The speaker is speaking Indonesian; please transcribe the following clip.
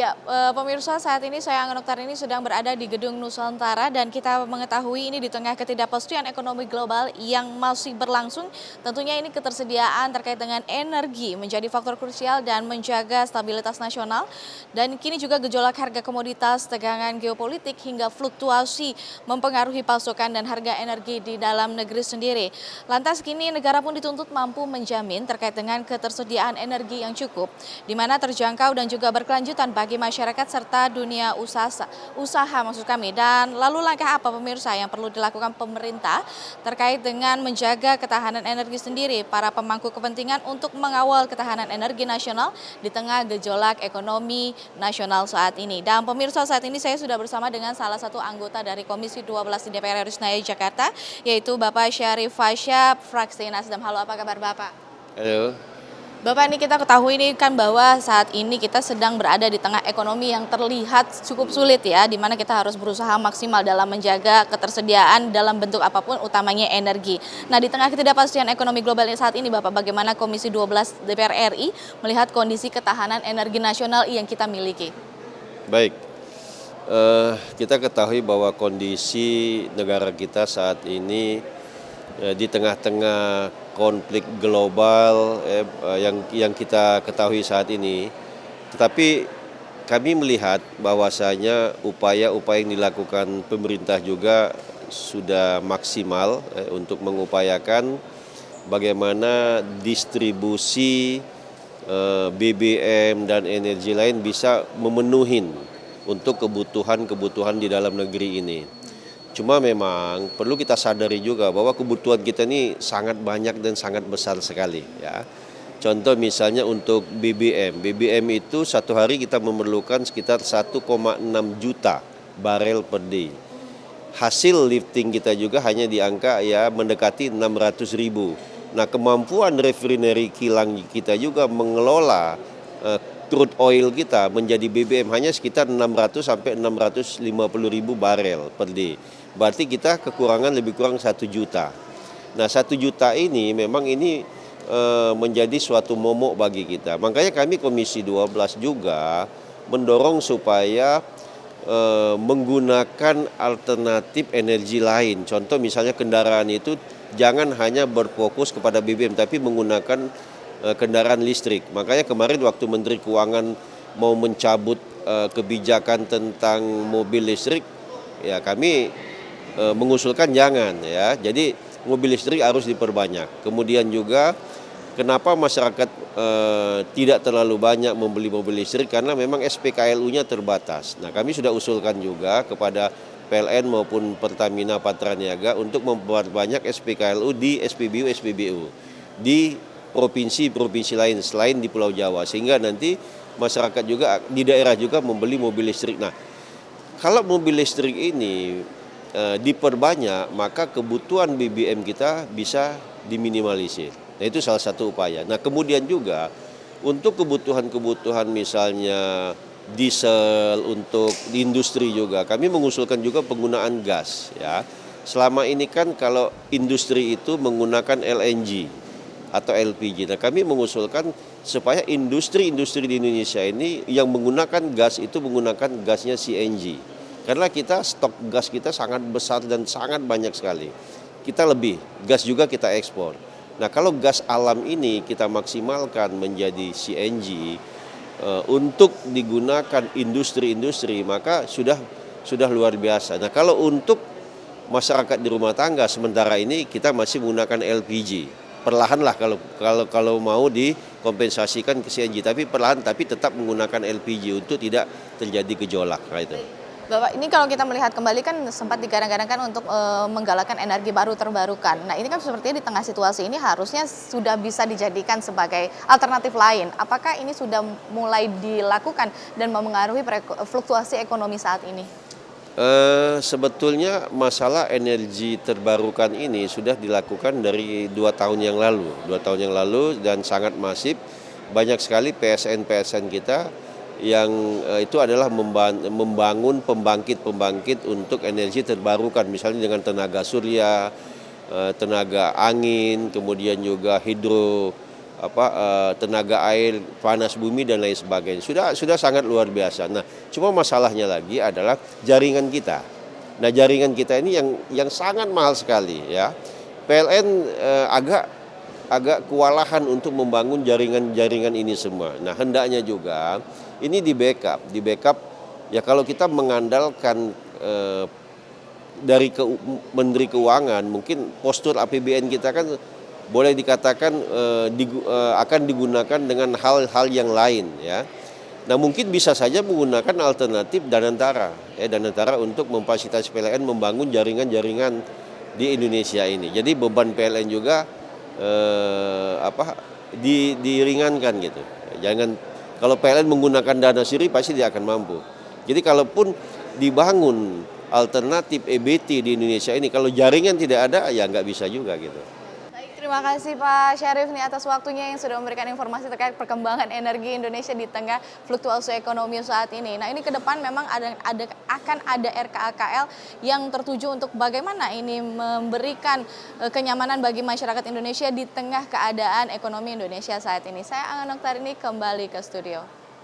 Ya, pemirsa saat ini saya Angga Noktar ini sedang berada di Gedung Nusantara dan kita mengetahui ini di tengah ketidakpastian ekonomi global yang masih berlangsung. Tentunya ini ketersediaan terkait dengan energi menjadi faktor krusial dan menjaga stabilitas nasional. Dan kini juga gejolak harga komoditas, tegangan geopolitik hingga fluktuasi mempengaruhi pasokan dan harga energi di dalam negeri sendiri. Lantas kini negara pun dituntut mampu menjamin terkait dengan ketersediaan energi yang cukup, di mana terjangkau dan juga berkelanjutan bagi masyarakat serta dunia usaha maksud kami. Dan lalu langkah apa pemirsa yang perlu dilakukan pemerintah terkait dengan menjaga ketahanan energi sendiri para pemangku kepentingan untuk mengawal ketahanan energi nasional di tengah gejolak ekonomi nasional saat ini. Dan pemirsa saat ini saya sudah bersama dengan salah satu anggota dari Komisi 12 di DPR RI Senayan Jakarta, yaitu Bapak Syarif Fasya, fraksi Nasdem. Halo, apa kabar Bapak? Halo. Bapak, ini kita ketahui ini kan bahwa saat ini kita sedang berada di tengah ekonomi yang terlihat cukup sulit ya, di mana kita harus berusaha maksimal dalam menjaga ketersediaan dalam bentuk apapun, utamanya energi. Nah, di tengah ketidakpastian ekonomi global saat ini, Bapak, bagaimana Komisi 12 DPR RI melihat kondisi ketahanan energi nasional yang kita miliki? Baik, kita ketahui bahwa kondisi negara kita saat ini di tengah-tengah konflik global yang kita ketahui saat ini. Tetapi kami melihat bahwasanya upaya-upaya yang dilakukan pemerintah juga sudah maksimal untuk mengupayakan bagaimana distribusi BBM dan energi lain bisa memenuhi untuk kebutuhan-kebutuhan di dalam negeri ini. Cuma memang perlu kita sadari juga bahwa kebutuhan kita ini sangat banyak dan sangat besar sekali ya. Contoh misalnya untuk BBM itu satu hari kita memerlukan sekitar 1,6 juta barel per day. Hasil lifting kita juga hanya di angka ya mendekati 600.000. Nah, kemampuan refinery kilang kita juga mengelola crude oil kita menjadi BBM hanya sekitar 600 sampai 650.000 barel per day. Berarti kita kekurangan lebih kurang 1 juta. Nah, 1 juta ini memang ini menjadi suatu momok bagi kita. Makanya kami Komisi 12 juga mendorong supaya menggunakan alternatif energi lain. Contoh misalnya kendaraan itu jangan hanya berfokus kepada BBM tapi menggunakan kendaraan listrik. Makanya kemarin waktu Menteri Keuangan mau mencabut kebijakan tentang mobil listrik, ya kami mengusulkan jangan ya. Jadi mobil listrik harus diperbanyak. Kemudian juga kenapa masyarakat tidak terlalu banyak membeli mobil listrik karena memang SPKLU-nya terbatas. Nah, kami sudah usulkan juga kepada PLN maupun Pertamina Patraniaga untuk memperbanyak SPKLU di SPBU di provinsi-provinsi lain selain di Pulau Jawa, sehingga nanti masyarakat juga di daerah juga membeli mobil listrik. Nah, kalau mobil listrik ini diperbanyak, maka kebutuhan BBM kita bisa diminimalisir. Nah, itu salah satu upaya. Nah, kemudian juga untuk kebutuhan-kebutuhan misalnya diesel untuk industri juga, kami mengusulkan juga penggunaan gas ya. Selama ini kan kalau industri itu menggunakan LNG atau LPG. Nah, kami mengusulkan supaya industri-industri di Indonesia ini yang menggunakan gas itu menggunakan gasnya CNG. Karena kita stok gas kita sangat besar dan sangat banyak sekali. Kita lebih, gas juga kita ekspor. Nah, kalau gas alam ini kita maksimalkan menjadi CNG untuk digunakan industri-industri, maka sudah luar biasa. Nah, kalau untuk masyarakat di rumah tangga sementara ini kita masih menggunakan LPG. Perlahan lah kalau mau dikompensasikan ke CNG, tapi perlahan tapi tetap menggunakan LPG untuk tidak terjadi gejolak. Nah, itu. Bapak, ini kalau kita melihat kembali kan sempat digadang-gadangkan untuk menggalakkan energi baru terbarukan. Nah, ini kan sepertinya di tengah situasi ini harusnya sudah bisa dijadikan sebagai alternatif lain. Apakah ini sudah mulai dilakukan dan mempengaruhi fluktuasi ekonomi saat ini? Sebetulnya masalah energi terbarukan ini sudah dilakukan dari 2 tahun yang lalu dan sangat masif. Banyak sekali PSN kita yang itu adalah membangun pembangkit untuk energi terbarukan, misalnya dengan tenaga surya, tenaga angin, kemudian juga tenaga air, panas bumi dan lain sebagainya. Sudah sangat luar biasa. Nah, cuma masalahnya lagi adalah jaringan kita. Nah, jaringan kita ini yang sangat mahal sekali ya. PLN agak kewalahan untuk membangun jaringan-jaringan ini semua. Nah, hendaknya juga ini di backup ya, kalau kita mengandalkan dari Menteri Keuangan, mungkin postur APBN kita kan boleh dikatakan akan digunakan dengan hal-hal yang lain ya. Nah, mungkin bisa saja menggunakan alternatif Danantara untuk memfasilitasi PLN membangun jaringan-jaringan di Indonesia ini. Jadi beban PLN juga diringankan gitu. Jangan, kalau PLN menggunakan dana sendiri pasti dia akan mampu. Jadi kalaupun dibangun alternatif EBT di Indonesia ini, kalau jaringan tidak ada ya nggak bisa juga gitu. Baik, terima kasih Pak Syarif nih atas waktunya yang sudah memberikan informasi terkait perkembangan energi Indonesia di tengah fluktuasi ekonomi saat ini. Nah, ini ke depan memang akan ada RKAKL yang tertuju untuk bagaimana ini memberikan kenyamanan bagi masyarakat Indonesia di tengah keadaan ekonomi Indonesia saat ini. Saya Angga Noktarini kembali ke studio.